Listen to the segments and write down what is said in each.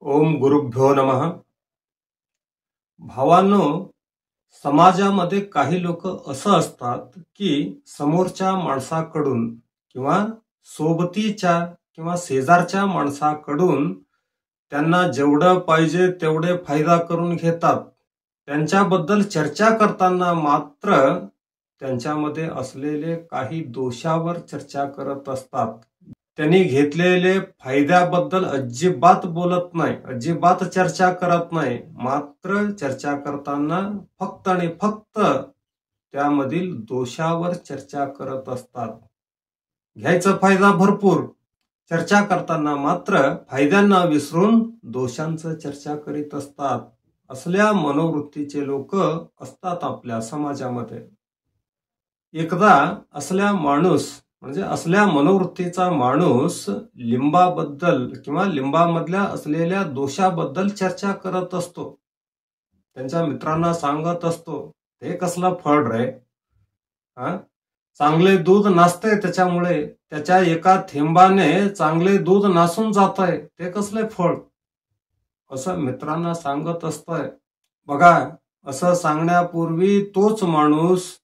ओम गुरुभ्यो नमः. भावांनो, समाजामध्ये काही लोक असं असतात की समोरच्या माणसाकडून किंवा सोबतीच्या किंवा शेजारच्या माणसाकडून त्यांना जेवढं पाहिजे तेवढे फायदा करून घेतात. त्यांच्याबद्दल चर्चा करताना मात्र त्यांच्यामध्ये असलेले काही दोषावर चर्चा करत असतात. त्यांनी घेतलेले फायद्याबद्दल अजिबात बोलत नाही, अजिबात चर्चा करत नाही. मात्र चर्चा करताना फक्त आणि फक्त त्यामधील दोषावर चर्चा करत असतात. घ्यायचा फायदा भरपूर, चर्चा करताना मात्र फायद्यांना विसरून दोषांचं चर्चा करीत असतात. असल्या मनोवृत्तीचे लोक असतात आपल्या समाजामध्ये. एकदा असल्या मनोवृत्तीचा माणूस लिंबाबद्दल किंवा लिंबामधल्या असलेल्या दोषाबद्दल चर्चा करत असतो. त्यांच्या मित्रांना सांगत असतो, ते कसलं फळ रे, चांगले दूध नासते त्याच्यामुळे, त्याच्या एका थेंबाने चांगले दूध नासून जात आहे, ते कसले फळ, असं मित्रांना सांगत असतंय. बघा, असं सांगण्यापूर्वी तोच माणूस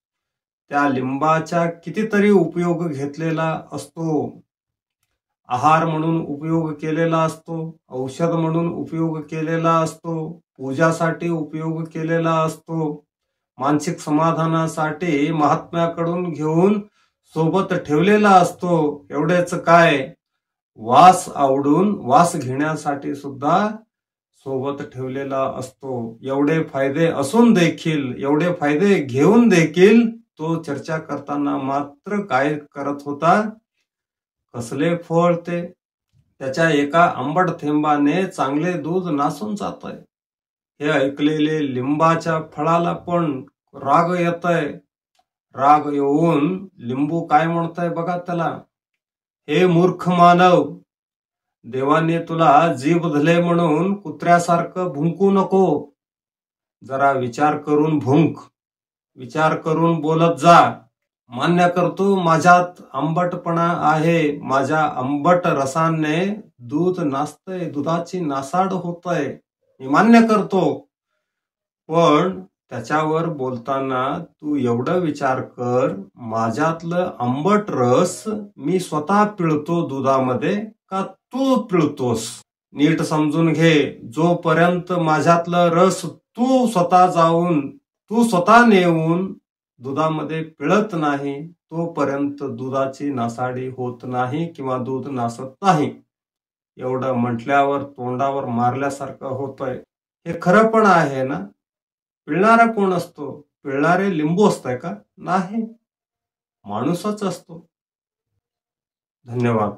त्या लिंबाचा कितीतरी उपयोग घेतलेला असतो. आहार म्हणून उपयोग केलेला असतो, औषध म्हणून उपयोग केलेला असतो, पूजासाठी उपयोग केलेला असतो, मानसिक समाधानासाठी महात्म्याकडून घेऊन सोबत ठेवलेला असतो. एवढेच काय, वास आवडून वास घेण्यासाठी सुद्धा सोबत ठेवलेला असतो. एवढे फायदे असून देखील, एवढे फायदे घेऊन देखील तो चर्चा करताना मात्र काय करत होता, कसले फळ ते, त्याच्या एका आंबट थेंबाने चांगले दूध नासून जात आहे. हे ऐकलेले लिंबाच्या फळाला पण राग येतय. राग येऊन लिंबू काय म्हणतंय बघा त्याला, हे मूर्ख मानव, देवाने तुला जीभ दिले म्हणून कुत्र्यासारखं भुंकू नको. जरा विचार करून भुंक, विचार करून बोलत जा. मान्य करतो माझ्यात आंबटपणा आहे, माझ्या आंबट रसाने दूध नासतंय, दुधाची नासाड होतय, मी मान्य करतो. पण त्याच्यावर बोलताना तू एवढं विचार कर, माझ्यातलं आंबट रस मी स्वतः पिळतो दुधामध्ये का तू पिळतोस. नीट समजून घे, जोपर्यंत माझ्यातलं रस तू स्वतः नेऊन दुधामध्ये पिळत नाही, तोपर्यंत दुधाची नासाडी होत नाही किंवा दूध नासत नाही. एवढं म्हटल्यावर तोंडावर मारल्यासारखं होतंय. हे खरं पण आहे ना. पिळणारा कोण असतो? पिळणारे लिंबू असतंय का? नाही, माणूसच असतो. धन्यवाद.